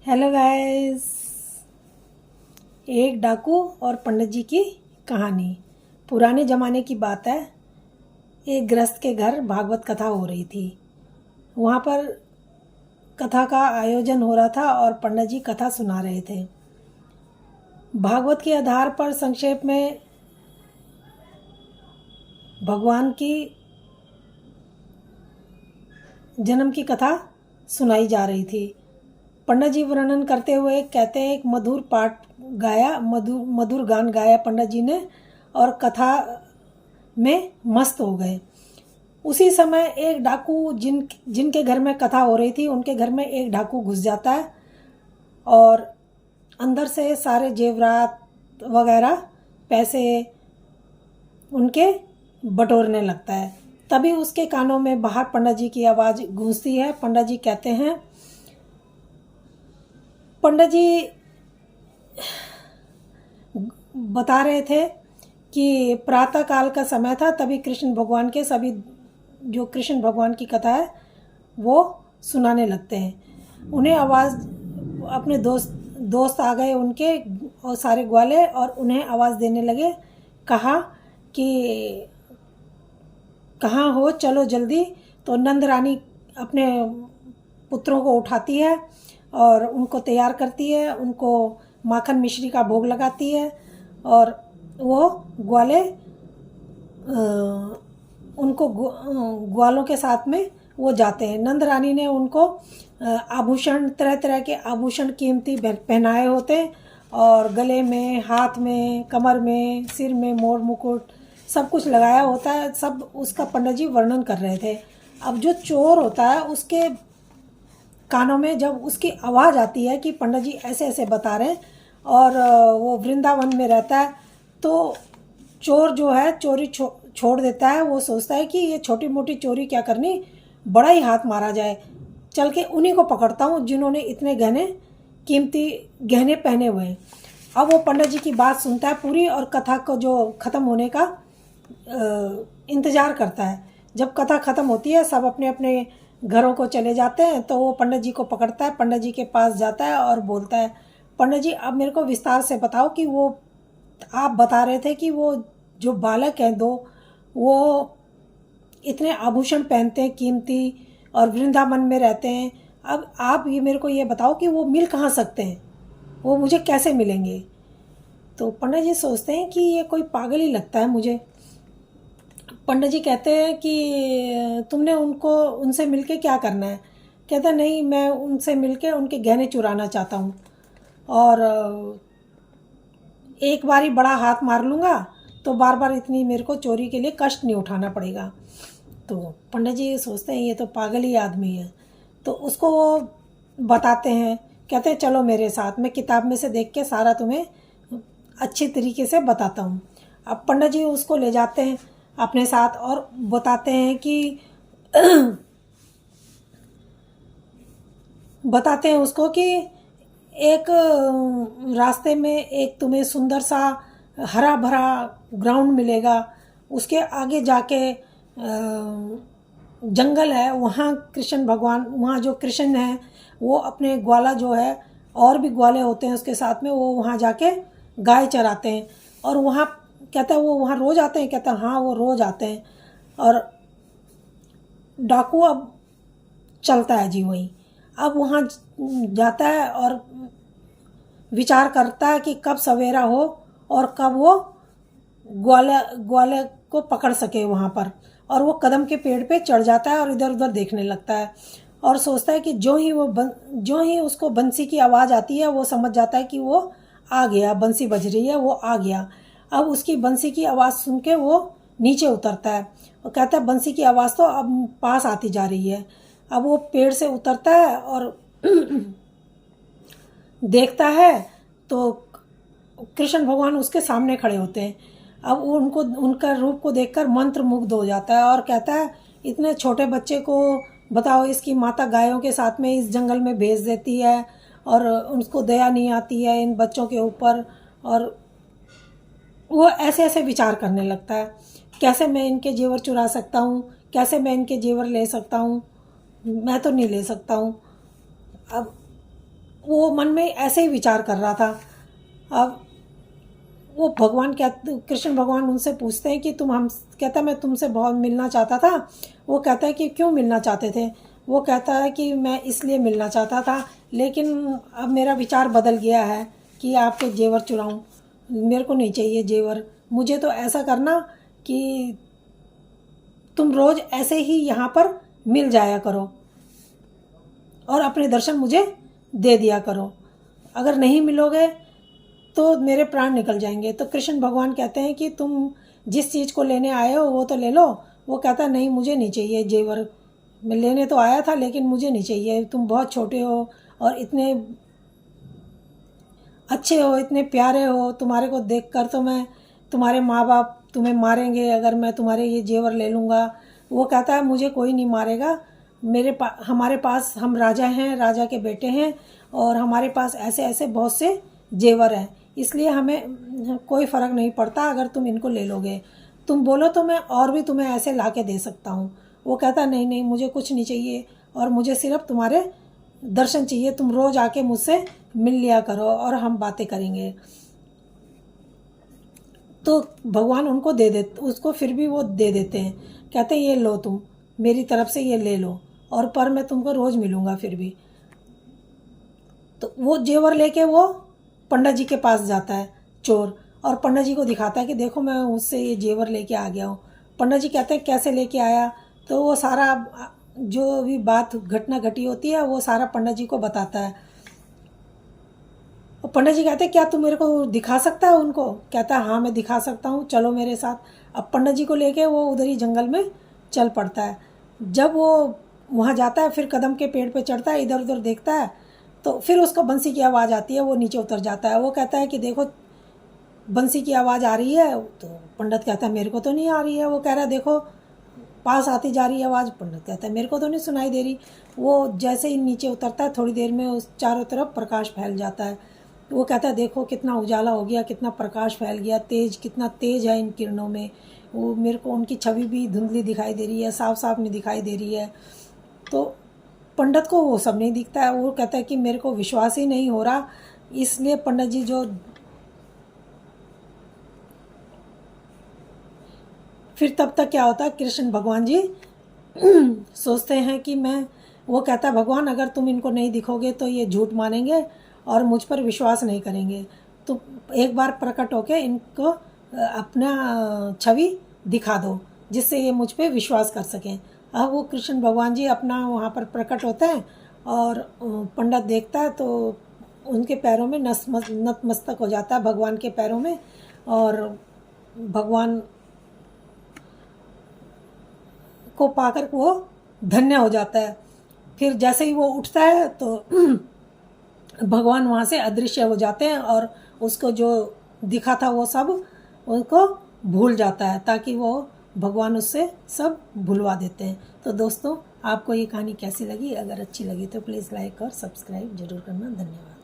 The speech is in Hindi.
Hello guys. एक डाकू और पंडित जी की कहानी। पुराने ज़माने की बात है। एक गृहस्थ के घर भागवत कथा हो रही थी। वहाँ पर कथा का आयोजन हो रहा था और पंडित जी कथा सुना रहे थे। भागवत के आधार पर संक्षेप में भगवान की जन्म की कथा सुनाई जा रही थी। पंडित जी वर्णन करते हुए कहते हैं, एक मधुर पाठ गाया, मधुर गान गाया पंडित जी ने और कथा में मस्त हो गए। उसी समय एक डाकू जिनके घर में कथा हो रही थी, उनके घर में एक डाकू घुस जाता है और अंदर से सारे जेवरात वगैरह पैसे उनके बटोरने लगता है। तभी उसके कानों में बाहर पंडित जी की आवाज़ गूंजती है। पंडित जी कहते हैं, पंडित जी बता रहे थे कि प्रातः काल का समय था। तभी कृष्ण भगवान के सभी जो कृष्ण भगवान की कथा है वो सुनाने लगते हैं। उन्हें आवाज़ अपने दोस्त आ गए उनके और सारे ग्वाले, और उन्हें आवाज़ देने लगे। कहा कि कहाँ हो, चलो जल्दी। तो नंद रानी अपने पुत्रों को उठाती है और उनको तैयार करती है, उनको माखन मिश्री का भोग लगाती है और वो ग्वाले उनको ग्वालों के साथ में वो जाते हैं। नंद रानी ने उनको आभूषण, तरह तरह के आभूषण कीमती पहनाए होते हैं और गले में, हाथ में, कमर में, सिर में मोर मुकुट सब कुछ लगाया होता है। सब उसका पंडित जी वर्णन कर रहे थे। अब जो चोर होता है उसके कानों में जब उसकी आवाज़ आती है कि पंडित जी ऐसे ऐसे बता रहे हैं और वो वृंदावन में रहता है, तो चोर जो है चोरी छोड़ देता है। वो सोचता है कि ये छोटी मोटी चोरी क्या करनी, बड़ा ही हाथ मारा जाए, चल के उन्हीं को पकड़ता हूँ जिन्होंने इतने कीमती गहने पहने हुए हैं। अब वो पंडित जी की बात सुनता है पूरी और कथा को जो ख़त्म होने का इंतज़ार करता है। जब कथा ख़त्म होती है, सब अपने अपने घरों को चले जाते हैं, तो वो पंडित जी को पकड़ता है, पंडित जी के पास जाता है और बोलता है, पंडित जी अब मेरे को विस्तार से बताओ कि वो आप बता रहे थे कि वो जो बालक हैं दो, वो इतने आभूषण पहनते हैं कीमती और वृंदावन में रहते हैं। अब आप ये मेरे को ये बताओ कि वो मिल कहाँ सकते हैं, वो मुझे कैसे मिलेंगे। तो पंडित जी सोचते हैं कि ये कोई पागल ही लगता है मुझे। पंडित जी कहते हैं कि तुमने उनसे मिलके क्या करना है। कहता नहीं, मैं उनसे मिलके उनके गहने चुराना चाहता हूँ और एक बार ही बड़ा हाथ मार लूँगा तो बार बार इतनी मेरे को चोरी के लिए कष्ट नहीं उठाना पड़ेगा। तो पंडित जी सोचते हैं ये तो पागल ही आदमी है। तो उसको वो बताते हैं, कहते हैं चलो मेरे साथ, मैं किताब में से देख के सारा तुम्हें अच्छी तरीके से बताता हूँ। अब पंडित जी उसको ले जाते हैं अपने साथ और बताते हैं कि बताते हैं उसको कि एक रास्ते में एक तुम्हें सुंदर सा हरा भरा ग्राउंड मिलेगा, उसके आगे जाके जंगल है, वहाँ कृष्ण भगवान, वहाँ जो कृष्ण है वो अपने ग्वाला जो है, और भी ग्वाले होते हैं उसके साथ में, वो वहाँ जाके गाय चराते हैं। और वहाँ कहता है वो वहाँ रोज़ आते हैं। कहता है हाँ वो रोज़ आते हैं। और डाकू अब चलता है जी वहीं। अब वहाँ जाता है और विचार करता है कि कब सवेरा हो और कब वो ग्वाले को पकड़ सके वहाँ पर। और वो कदम के पेड़ पे चढ़ जाता है और इधर उधर देखने लगता है और सोचता है कि जो ही उसको बंसी की आवाज़ आती है वो समझ जाता है कि वो आ गया, बंसी बज रही है, वो आ गया। अब उसकी बंसी की आवाज़ सुन के वो नीचे उतरता है और कहता है बंसी की आवाज़ तो अब पास आती जा रही है। अब वो पेड़ से उतरता है और देखता है तो कृष्ण भगवान उसके सामने खड़े होते हैं। अब वो उनका रूप को देखकर मंत्र मुग्ध हो जाता है और कहता है इतने छोटे बच्चे को बताओ, इसकी माता गायों के साथ में इस जंगल में भेज देती है और उसको दया नहीं आती है इन बच्चों के ऊपर। और वो ऐसे ऐसे विचार करने लगता है, कैसे मैं इनके जेवर चुरा सकता हूँ, कैसे मैं इनके जेवर ले सकता हूँ, मैं तो नहीं ले सकता हूँ। अब वो मन में ऐसे ही विचार कर रहा था। अब वो भगवान क्या, कृष्ण भगवान उनसे पूछते हैं कि तुम हम, कहता मैं तुमसे बहुत मिलना चाहता था। वो कहता है कि क्यों मिलना चाहते थे? वो कहता है कि मैं इसलिए मिलना चाहता था, लेकिन अब मेरा विचार बदल गया है कि आपके जेवर चुराऊं। मेरे को नहीं चाहिए जेवर। मुझे तो ऐसा करना कि तुम रोज़ ऐसे ही यहाँ पर मिल जाया करो और अपने दर्शन मुझे दे दिया करो। अगर नहीं मिलोगे तो मेरे प्राण निकल जाएंगे। तो कृष्ण भगवान कहते हैं कि तुम जिस चीज़ को लेने आए हो वो तो ले लो। वो कहता है नहीं, मुझे नहीं चाहिए जेवर। मैं लेने तो आया था लेकिन मुझे नहीं चाहिए। तुम बहुत छोटे हो और इतने अच्छे हो, इतने प्यारे हो। तुम्हारे को देखकर तो मैं, तुम्हारे माँ बाप तुम्हें मारेंगे अगर मैं तुम्हारे ये जेवर ले लूँगा। वो कहता है मुझे कोई नहीं मारेगा। हमारे पास, हम राजा हैं, राजा के बेटे हैं, और हमारे पास ऐसे ऐसे बहुत से जेवर हैं, इसलिए हमें कोई फ़र्क नहीं पड़ता अगर तुम इनको ले लोगे। तुम बोलो तो मैं और भी तुम्हें ऐसे ला के दे सकता हूँ। वो कहता नहीं नहीं, मुझे कुछ नहीं चाहिए और मुझे सिर्फ तुम्हारे दर्शन चाहिए। तुम रोज़ आके मुझसे मिल लिया करो और हम बातें करेंगे। तो भगवान उनको दे देते, उसको फिर भी वो दे देते हैं। कहते हैं ये लो, तुम मेरी तरफ से ये ले लो, और पर मैं तुमको रोज़ मिलूँगा फिर भी। तो वो जेवर लेके वो पंडित जी के पास जाता है चोर, और पंडित जी को दिखाता है कि देखो मैं उससे ये जेवर लेके आ गया हूँ। पंडित जी कहते हैं कैसे लेके आया? तो वो सारा जो भी बात घटना घटी होती है वो सारा पंडित जी को बताता है। और पंडित जी कहते हैं क्या तू मेरे को दिखा सकता है उनको? कहता है हाँ मैं दिखा सकता हूँ, चलो मेरे साथ। अब पंडित जी को लेके वो उधर ही जंगल में चल पड़ता है। जब वो वहाँ जाता है, फिर कदम के पेड़ पे चढ़ता है, इधर उधर देखता है, तो फिर उसको बंसी की आवाज़ आती है। वो नीचे उतर जाता है। वो कहता है कि देखो बंसी की आवाज़ आ रही है। तो पंडित कहता है मेरे को तो नहीं आ रही है। वो कह रहा है देखो पास आती जा रही है आवाज़। पंडित कहता है मेरे को तो नहीं सुनाई दे रही। वो जैसे ही नीचे उतरता है, थोड़ी देर में उस चारों तरफ प्रकाश फैल जाता है। वो कहता है देखो कितना उजाला हो गया, कितना प्रकाश फैल गया, तेज, कितना तेज है इन किरणों में। वो मेरे को उनकी छवि भी धुंधली दिखाई दे रही है, साफ साफ नहीं दिखाई दे रही है। तो पंडित को वो सब नहीं दिखता है। वो कहता है कि मेरे को विश्वास ही नहीं हो रहा। इसलिए पंडित जी जो, फिर तब तक क्या होता है, कृष्ण भगवान जी सोचते हैं कि मैं, वो कहता है भगवान अगर तुम इनको नहीं दिखोगे तो ये झूठ मानेंगे और मुझ पर विश्वास नहीं करेंगे। तो एक बार प्रकट होके इनको अपना छवि दिखा दो जिससे ये मुझ पे विश्वास कर सकें। अब वो कृष्ण भगवान जी अपना वहाँ पर प्रकट होते हैं और पंडित देखता है तो उनके पैरों में नतमस्तक हो जाता है, भगवान के पैरों में। और भगवान को पाकर वो धन्य हो जाता है। फिर जैसे ही वो उठता है तो भगवान वहाँ से अदृश्य हो जाते हैं और उसको जो दिखा था वो सब उनको भूल जाता है, ताकि वो भगवान उससे सब भुलवा देते हैं। तो दोस्तों आपको ये कहानी कैसी लगी? अगर अच्छी लगी तो प्लीज़ लाइक और सब्सक्राइब जरूर करना। धन्यवाद।